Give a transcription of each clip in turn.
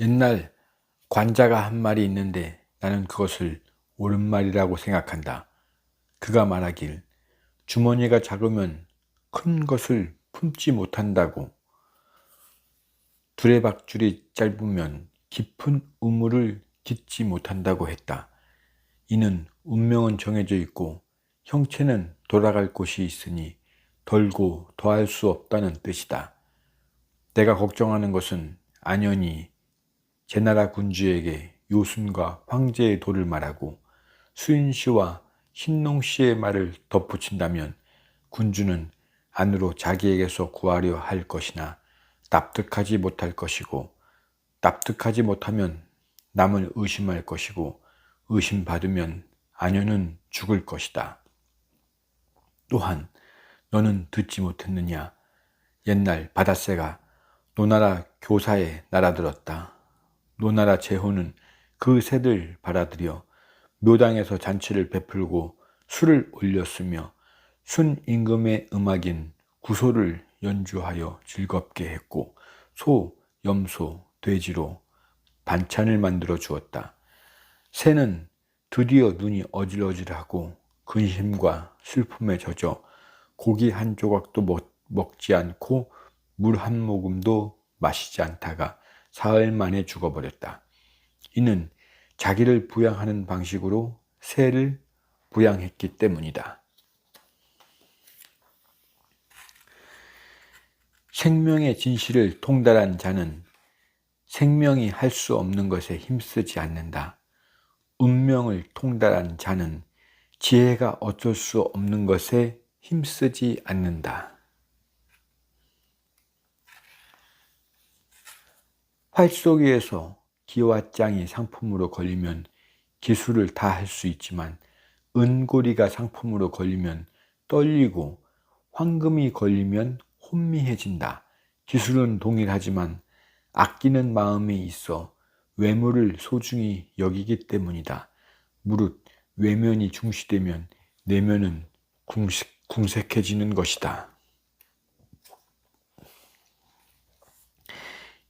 옛날 관자가 한 말이 있는데 나는 그것을 옳은 말이라고 생각한다. 그가 말하길 주머니가 작으면 큰 것을 품지 못한다고, 두레박줄이 짧으면 깊은 우물을 깃지 못한다고 했다. 이는 운명은 정해져 있고 형체는 돌아갈 곳이 있으니 덜고 더할 수 없다는 뜻이다. 내가 걱정하는 것은 안연히 제나라 군주에게 요순과 황제의 도를 말하고 수인씨와 신농씨의 말을 덧붙인다면 군주는 안으로 자기에게서 구하려 할 것이나 납득하지 못할 것이고, 납득하지 못하면 남을 의심할 것이고, 의심받으면 안연은 죽을 것이다. 또한 너는 듣지 못했느냐? 옛날 바닷새가 노나라 교사에 날아들었다. 노나라 제후는 그 새들 받아들여 묘당에서 잔치를 베풀고 술을 올렸으며 순임금의 음악인 구소를 연주하여 즐겁게 했고, 소, 염소, 돼지로 반찬을 만들어 주었다. 새는 드디어 눈이 어질어질하고 근심과 슬픔에 젖어 고기 한 조각도 먹지 않고 물 한 모금도 마시지 않다가 사흘 만에 죽어버렸다. 이는 자기를 부양하는 방식으로 새를 부양했기 때문이다. 생명의 진실을 통달한 자는 생명이 할 수 없는 것에 힘쓰지 않는다. 운명을 통달한 자는 지혜가 어쩔 수 없는 것에 힘쓰지 않는다. 활쏘기에서 기와장이 상품으로 걸리면 기술을 다 할 수 있지만 은고리가 상품으로 걸리면 떨리고 황금이 걸리면 혼미해진다. 기술은 동일하지만 아끼는 마음이 있어 외모를 소중히 여기기 때문이다. 무릇 외면이 중시되면 내면은 궁색해지는 것이다.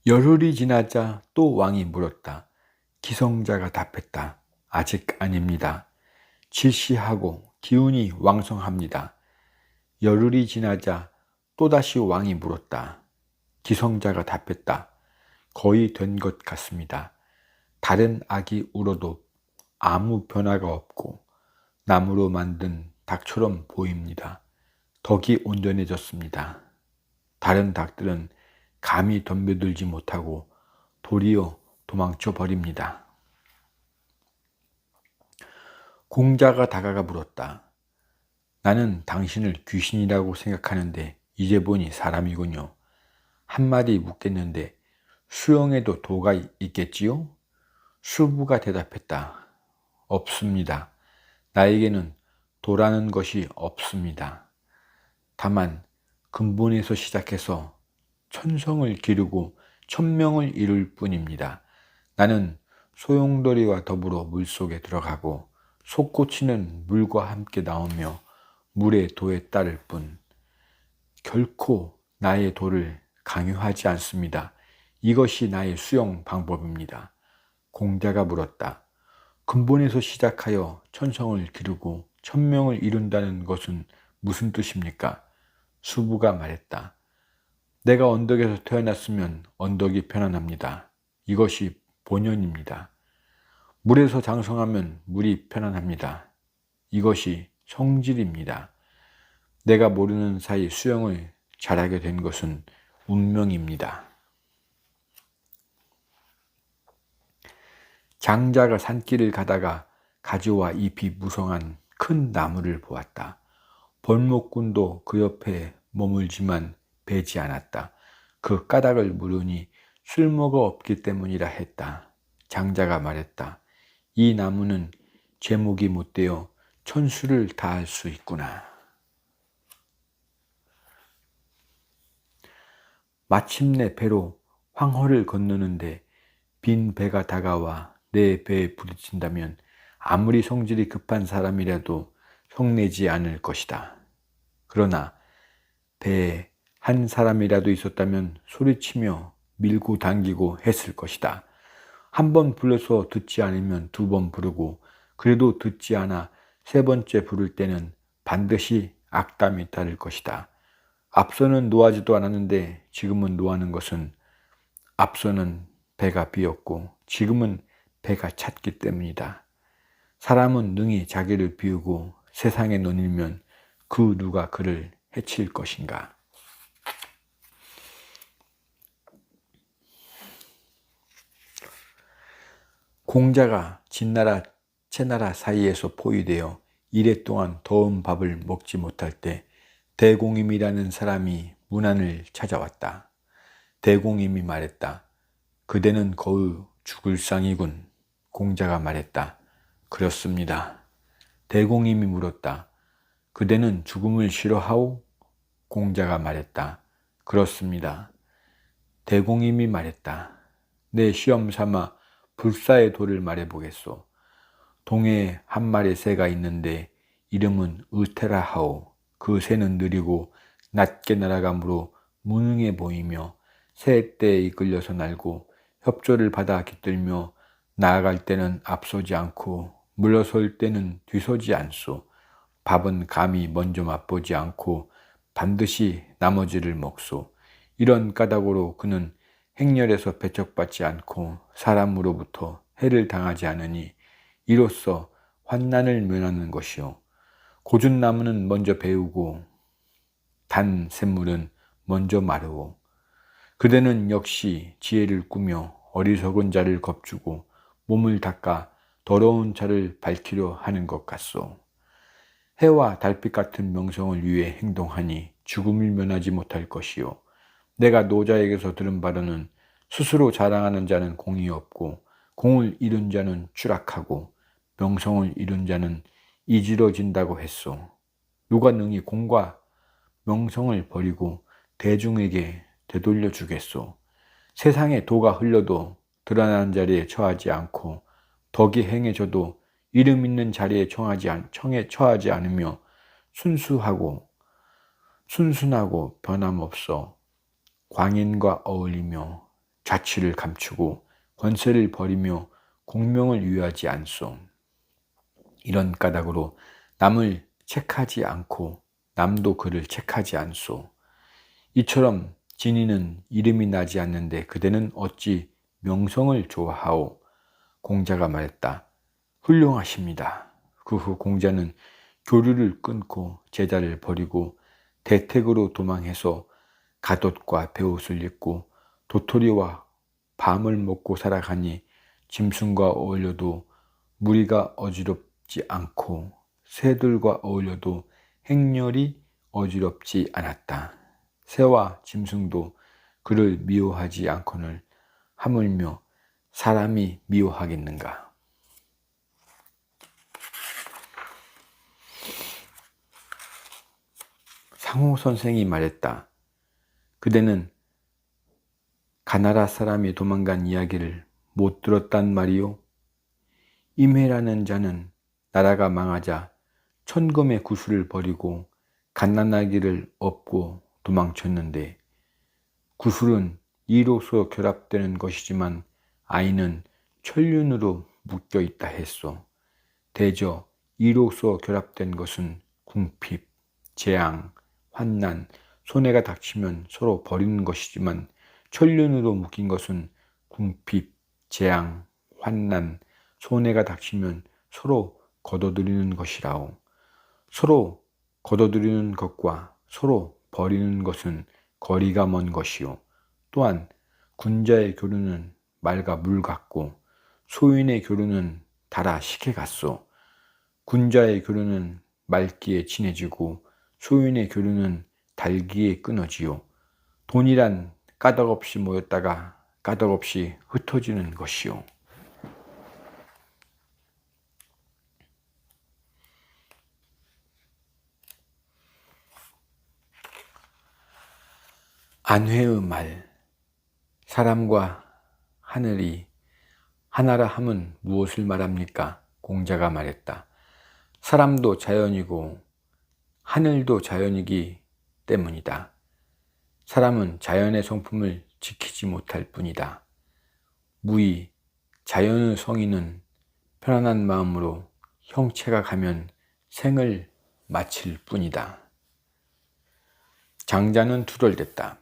열흘이 지나자 또 왕이 물었다. 기성자가 답했다. 아직 아닙니다. 질시하고 기운이 왕성합니다. 열흘이 지나자 또다시 왕이 물었다. 기성자가 답했다. 거의 된 것 같습니다. 다른 악이 울어도 아무 변화가 없고 나무로 만든 닭처럼 보입니다. 덕이 온전해졌습니다. 다른 닭들은 감히 덤벼들지 못하고 도리어 도망쳐 버립니다. 공자가 다가가 물었다. 나는 당신을 귀신이라고 생각하는데 이제 보니 사람이군요. 한마디 묻겠는데 수영에도 도가 있겠지요? 수부가 대답했다. 없습니다. 나에게는 도라는 것이 없습니다. 다만 근본에서 시작해서 천성을 기르고 천명을 이룰 뿐입니다. 나는 소용돌이와 더불어 물속에 들어가고 솟구치는 물과 함께 나오며 물의 도에 따를 뿐 결코 나의 도를 강요하지 않습니다. 이것이 나의 수용 방법입니다. 공자가 물었다. 근본에서 시작하여 천성을 기르고 천명을 이룬다는 것은 무슨 뜻입니까? 수부가 말했다. 내가 언덕에서 태어났으면 언덕이 편안합니다. 이것이 본연입니다. 물에서 장성하면 물이 편안합니다. 이것이 성질입니다. 내가 모르는 사이 수영을 잘하게 된 것은 운명입니다. 장자가 산길을 가다가 가지와 잎이 무성한 큰 나무를 보았다. 벌목꾼도 그 옆에 머물지만 베지 않았다. 그 까닭을 물으니 쓸모가 없기 때문이라 했다. 장자가 말했다. 이 나무는 제목이 못되어 천수를 다할 수 있구나. 마침내 배로 황허를 건너는데 빈 배가 다가와 내 배에 부딪힌다면 아무리 성질이 급한 사람이라도 성내지 않을 것이다. 그러나 배에 한 사람이라도 있었다면 소리치며 밀고 당기고 했을 것이다. 한 번 불러서 듣지 않으면 두 번 부르고, 그래도 듣지 않아 세 번째 부를 때는 반드시 악담이 따를 것이다. 앞서는 노하지도 않았는데 지금은 노하는 것은 앞서는 배가 비었고 지금은 배가 찼기 때문이다. 사람은 능히 자기를 비우고 세상에 논일면 그 누가 그를 해칠 것인가. 공자가 진나라 채나라 사이에서 포위되어 이래 동안 더운 밥을 먹지 못할 때 대공임이라는 사람이 문안을 찾아왔다. 대공임이 말했다. 그대는 거의 죽을 상이군. 공자가 말했다. 그렇습니다. 대공임이 물었다. 그대는 죽음을 싫어하오? 공자가 말했다. 그렇습니다. 대공임이 말했다. 내 시험 삼아 불사의 도를 말해보겠소. 동해에 한 마리 새가 있는데 이름은 의태라 하오. 그 새는 느리고 낮게 날아가므로 무능해 보이며 새떼에 이끌려서 날고 협조를 받아 깃들며 나아갈 때는 앞서지 않고 물러설 때는 뒤서지 않소. 밥은 감히 먼저 맛보지 않고 반드시 나머지를 먹소. 이런 까닭으로 그는 행렬에서 배척받지 않고 사람으로부터 해를 당하지 않으니 이로써 환난을 면하는 것이요. 고준 나무는 먼저 배우고 단 샘물은 먼저 마르고 그대는 역시 지혜를 꾸며 어리석은 자를 겁주고 몸을 닦아 더러운 자를 밝히려 하는 것 같소. 해와 달빛 같은 명성을 위해 행동하니 죽음을 면하지 못할 것이요. 내가 노자에게서 들은 바로는 스스로 자랑하는 자는 공이 없고 공을 잃은 자는 추락하고 명성을 잃은 자는 이지러진다고 했소. 누가 능히 공과 명성을 버리고 대중에게 되돌려 주겠소. 세상에 도가 흘러도 드러나는 자리에 처하지 않고 덕이 행해져도 이름 있는 자리에 처하지 않으며 순순하고 변함없어 광인과 어울리며 자취를 감추고 권세를 버리며 공명을 유의하지 않소. 이런 까닭으로 남을 책하지 않고 남도 그를 책하지 않소. 이처럼 진이는 이름이 나지 않는데 그대는 어찌 명성을 좋아하오? 공자가 말했다. 훌륭하십니다. 그 후 공자는 교류를 끊고 제자를 버리고 대택으로 도망해서 갓옷과 베옷을 입고 도토리와 밤을 먹고 살아가니 짐승과 어울려도 무리가 어지럽지 않고 새들과 어울려도 행렬이 어지럽지 않았다. 새와 짐승도 그를 미워하지 않거늘 하물며 사람이 미워하겠는가. 상호 선생이 말했다. 그대는 가나라 사람이 도망간 이야기를 못 들었단 말이오? 임해라는 자는 나라가 망하자 천금의 구슬을 버리고 갓난아기를 업고 도망쳤는데 구슬은 이로써 결합되는 것이지만 아이는 천륜으로 묶여 있다 했소. 대저 이로써 결합된 것은 궁핍, 재앙, 환난, 손해가 닥치면 서로 버리는 것이지만 천륜으로 묶인 것은 궁핍, 재앙, 환난, 손해가 닥치면 서로 걷어들이는 것이라오. 서로 걷어들이는 것과 서로 버리는 것은 거리가 먼 것이요. 또한 군자의 교류는 말과 물 같고 소인의 교류는 달아 식혜 같소. 군자의 교류는 맑기에 친해지고 소인의 교류는 달기에 끊어지요. 돈이란 까닭없이 모였다가 까닭없이 흩어지는 것이요. 안회의 말. 사람과 하늘이 하나라 함은 무엇을 말합니까? 공자가 말했다. 사람도 자연이고 하늘도 자연이기 때문이다. 사람은 자연의 성품을 지키지 못할 뿐이다. 무의, 자연의 성인은 편안한 마음으로 형체가 가면 생을 마칠 뿐이다. 장자는 투덜댔다.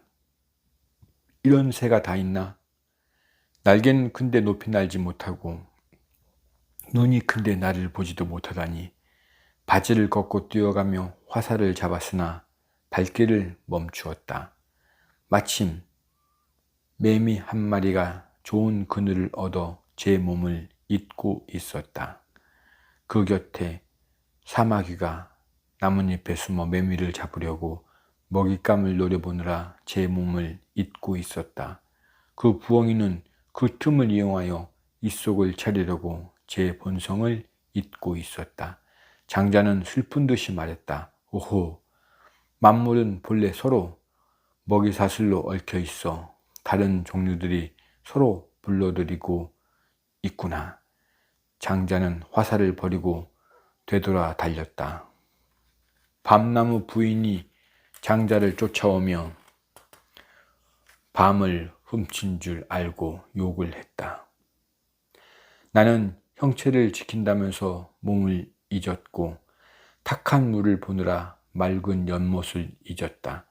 이런 새가 다 있나? 날개는 큰데 높이 날지 못하고 눈이 큰데 나를 보지도 못하다니. 바지를 걷고 뛰어가며 화살을 잡았으나 발길을 멈추었다. 마침 매미 한 마리가 좋은 그늘을 얻어 제 몸을 잇고 있었다. 그 곁에 사마귀가 나뭇잎에 숨어 매미를 잡으려고 먹잇감을 노려보느라 제 몸을 잇고 있었다. 그 부엉이는 그 틈을 이용하여 입속을 차리려고 제 본성을 잇고 있었다. 장자는 슬픈 듯이 말했다. 오호, 만물은 본래 서로 먹이 사슬로 얽혀 있어 다른 종류들이 서로 불러들이고 있구나. 장자는 화살을 버리고 되돌아 달렸다. 밤나무 부인이 장자를 쫓아오며 밤을 훔친 줄 알고 욕을 했다. 나는 형체를 지킨다면서 몸을 잊었고 탁한 물을 보느라 맑은 연못을 잊었다.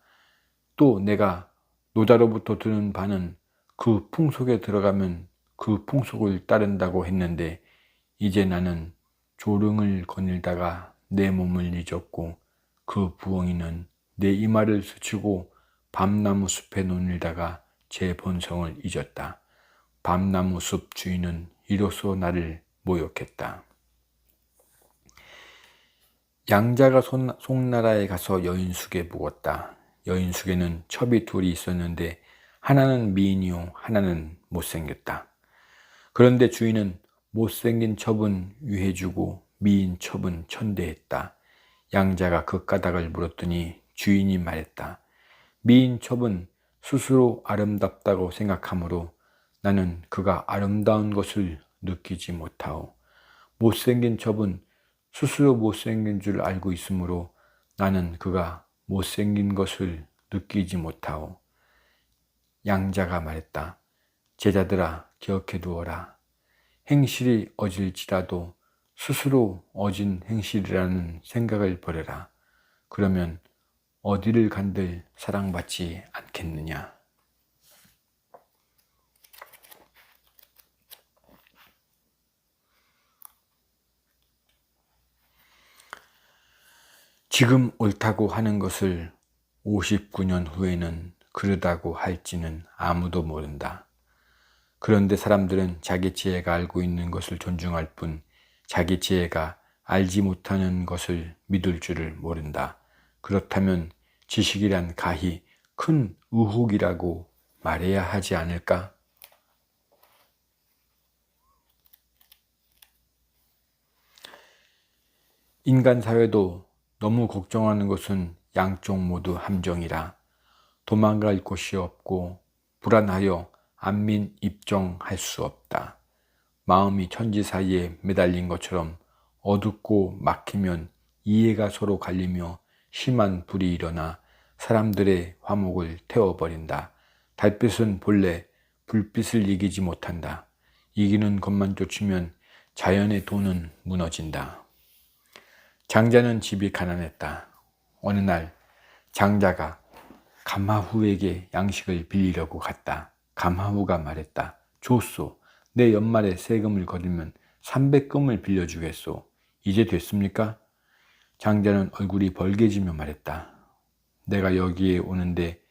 또 내가 노자로부터 들은 바는 그 풍속에 들어가면 그 풍속을 따른다고 했는데 이제 나는 조릉을 거닐다가 내 몸을 잊었고 그 부엉이는 내 이마를 스치고 밤나무 숲에 논일다가 제 본성을 잊었다. 밤나무 숲 주인은 이로써 나를 모욕했다. 양자가 송나라에 가서 여인숙에 묵었다. 여인숙에는 첩이 둘이 있었는데 하나는 미인이요 하나는 못생겼다. 그런데 주인은 못생긴 첩은 유해주고 미인 첩은 천대했다. 양자가 그 까닭을 물었더니 주인이 말했다. 미인 첩은 스스로 아름답다고 생각하므로 나는 그가 아름다운 것을 느끼지 못하오. 못생긴 첩은 스스로 못생긴 줄 알고 있으므로 나는 그가 못생긴 것을 느끼지 못하오. 양자가 말했다. 제자들아, 기억해 두어라. 행실이 어질지라도 스스로 어진 행실이라는 생각을 버려라. 그러면 어디를 간들 사랑받지 않겠느냐. 지금 옳다고 하는 것을 59년 후에는 그르다고 할지는 아무도 모른다. 그런데 사람들은 자기 지혜가 알고 있는 것을 존중할 뿐 자기 지혜가 알지 못하는 것을 믿을 줄을 모른다. 그렇다면 지식이란 가히 큰 의혹이라고 말해야 하지 않을까? 인간 사회도 너무 걱정하는 것은 양쪽 모두 함정이라. 도망갈 곳이 없고 불안하여 안민 입정할 수 없다. 마음이 천지 사이에 매달린 것처럼 어둡고 막히면 이해가 서로 갈리며 심한 불이 일어나 사람들의 화목을 태워버린다. 달빛은 본래 불빛을 이기지 못한다. 이기는 것만 쫓으면 자연의 도는 무너진다. 장자는 집이 가난했다. 어느 날 장자가 감하후에게 양식을 빌리려고 갔다. 감하후가 말했다. 좋소. 내 연말에 세금을 거두면 300금을 빌려주겠소. 이제 됐습니까? 장자는 얼굴이 벌개지며 말했다. 내가 여기에 오는데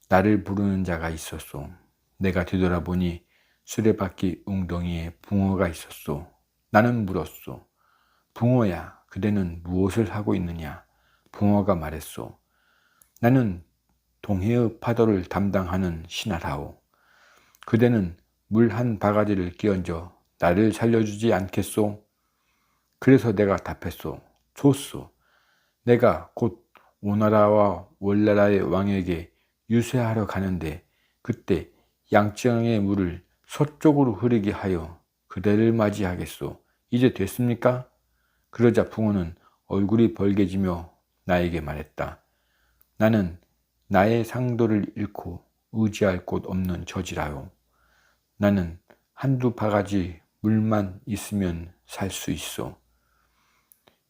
나를 부르는 자가 있었소. 내가 뒤돌아보니 수레바퀴 웅덩이에 붕어가 있었소. 나는 물었소. 붕어야, 그대는 무엇을 하고 있느냐? 붕어가 말했소. 나는 동해의 파도를 담당하는 신하라오. 그대는 물 한 바가지를 끼얹어 나를 살려주지 않겠소? 그래서 내가 답했소. 좋소. 내가 곧 오나라와 월나라의 왕에게 유세하러 가는데 그때 양장의 물을 서쪽으로 흐르게 하여 그대를 맞이하겠소. 이제 됐습니까? 그러자 붕어는 얼굴이 벌개지며 나에게 말했다. 나는 나의 상도를 잃고 의지할 곳 없는 저지라요. 나는 한두 바가지 물만 있으면 살 수 있어.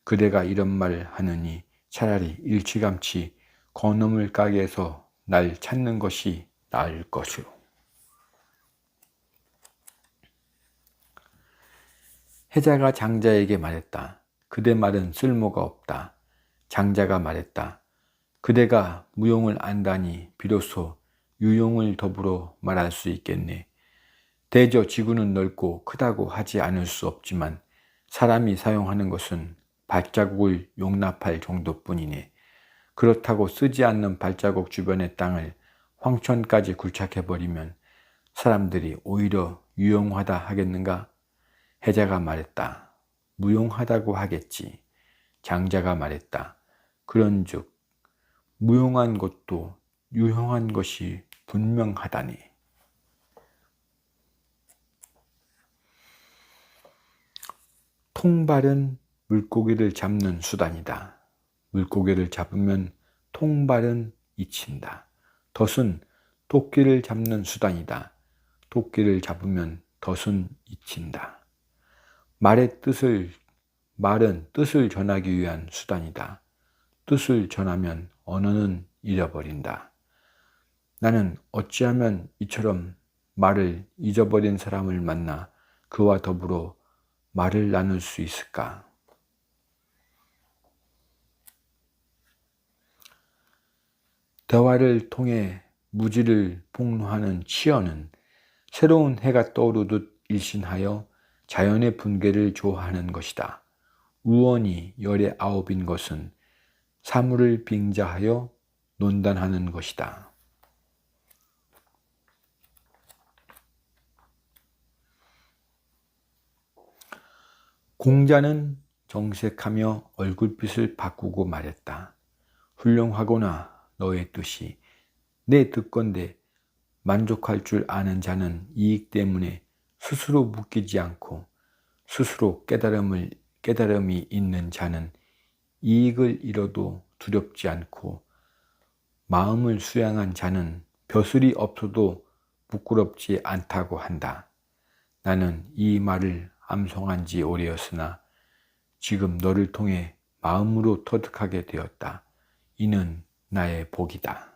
그대가 이런 말 하느니 차라리 일찌감치 건어물 가게에서 날 찾는 것이 나을 것이오. 해자가 장자에게 말했다. 그대 말은 쓸모가 없다. 장자가 말했다. 그대가 무용을 안다니 비로소 유용을 더불어 말할 수 있겠네. 대저 지구는 넓고 크다고 하지 않을 수 없지만 사람이 사용하는 것은 발자국을 용납할 정도뿐이네. 그렇다고 쓰지 않는 발자국 주변의 땅을 황천까지 굴착해버리면 사람들이 오히려 유용하다 하겠는가? 해자가 말했다. 무용하다고 하겠지. 장자가 말했다. 그런즉 무용한 것도 유용한 것이 분명하다니. 통발은 물고기를 잡는 수단이다. 물고기를 잡으면 통발은 잊힌다. 덫은 토끼를 잡는 수단이다. 토끼를 잡으면 덫은 잊힌다. 말은 뜻을 전하기 위한 수단이다. 뜻을 전하면 언어는 잃어버린다. 나는 어찌하면 이처럼 말을 잊어버린 사람을 만나 그와 더불어 말을 나눌 수 있을까? 대화를 통해 무지를 폭로하는 치어는 새로운 해가 떠오르듯 일신하여 자연의 분계를 조화하는 것이다. 우원이 열의 아홉인 것은 사물을 빙자하여 논단하는 것이다. 공자는 정색하며 얼굴빛을 바꾸고 말했다. 훌륭하구나 너의 뜻이. 내 뜻건대 만족할 줄 아는 자는 이익 때문에 스스로 묶이지 않고 스스로 깨달음이 있는 자는 이익을 잃어도 두렵지 않고 마음을 수양한 자는 벼슬이 없어도 부끄럽지 않다고 한다. 나는 이 말을 암송한 지 오래였으나 지금 너를 통해 마음으로 터득하게 되었다. 이는 나의 복이다.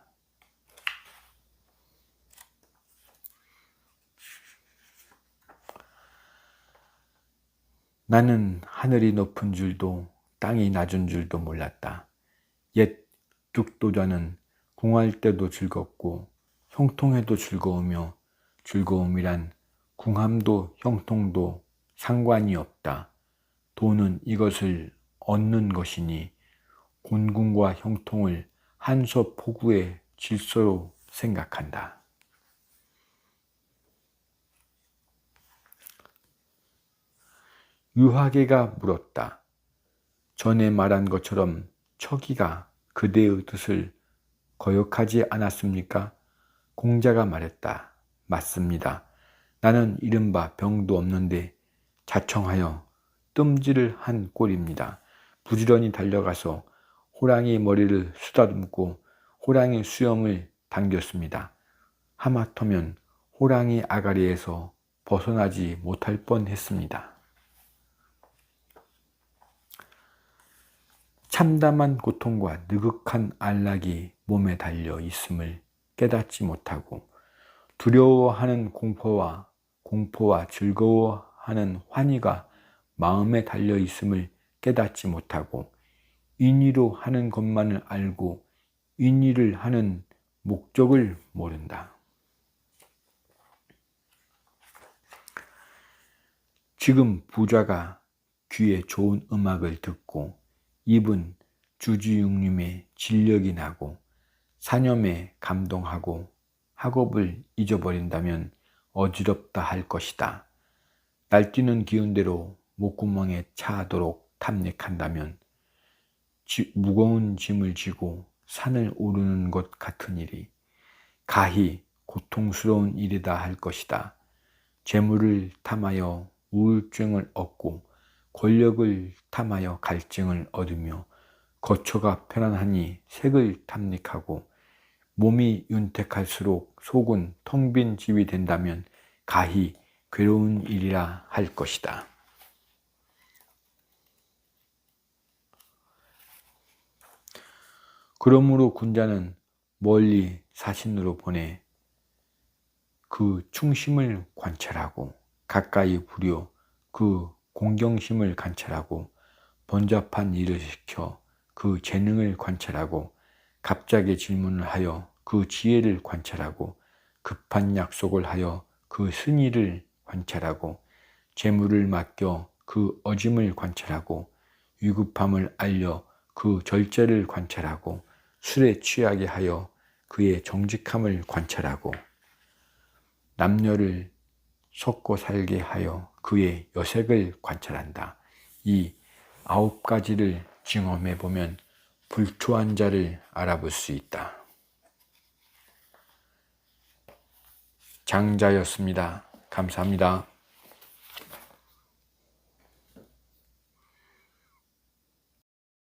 나는 하늘이 높은 줄도 땅이 낮은 줄도 몰랐다. 옛 득도자는 궁할 때도 즐겁고 형통해도 즐거우며 즐거움이란 궁함도 형통도 상관이 없다. 도는 이것을 얻는 것이니 곤궁과 형통을 한서 포구의 질서로 생각한다. 유하계가 물었다. 전에 말한 것처럼 척이가 그대의 뜻을 거역하지 않았습니까? 공자가 말했다. 맞습니다. 나는 이른바 병도 없는데 자청하여 뜸질을 한 꼴입니다. 부지런히 달려가서 호랑이 머리를 쓰다듬고 호랑이 수염을 당겼습니다. 하마터면 호랑이 아가리에서 벗어나지 못할 뻔했습니다. 참담한 고통과 느긋한 안락이 몸에 달려 있음을 깨닫지 못하고 두려워하는 공포와 즐거워하는 환희가 마음에 달려 있음을 깨닫지 못하고 인의로 하는 것만을 알고 인의를 하는 목적을 모른다. 지금 부자가 귀에 좋은 음악을 듣고 입은 주지육림의 진력이 나고 사념에 감동하고 학업을 잊어버린다면 어지럽다 할 것이다. 날뛰는 기운대로 목구멍에 차도록 탐닉한다면 무거운 짐을 지고 산을 오르는 것 같은 일이 가히 고통스러운 일이다 할 것이다. 재물을 탐하여 우울증을 얻고 권력을 탐하여 갈증을 얻으며 거처가 편안하니 색을 탐닉하고 몸이 윤택할수록 속은 텅 빈 집이 된다면 가히 괴로운 일이라 할 것이다. 그러므로 군자는 멀리 사신으로 보내 그 충심을 관찰하고 가까이 부려 그 공경심을 관찰하고 번잡한 일을 시켜 그 재능을 관찰하고 갑자기 질문을 하여 그 지혜를 관찰하고 급한 약속을 하여 그 승의를 관찰하고 재물을 맡겨 그 어짐을 관찰하고 위급함을 알려 그 절제를 관찰하고 술에 취하게 하여 그의 정직함을 관찰하고 남녀를 섞어 살게 하여 그의 여색을 관찰한다. 이 9가지를 증험해 보면 불초한 자를 알아볼 수 있다. 장자였습니다. 감사합니다.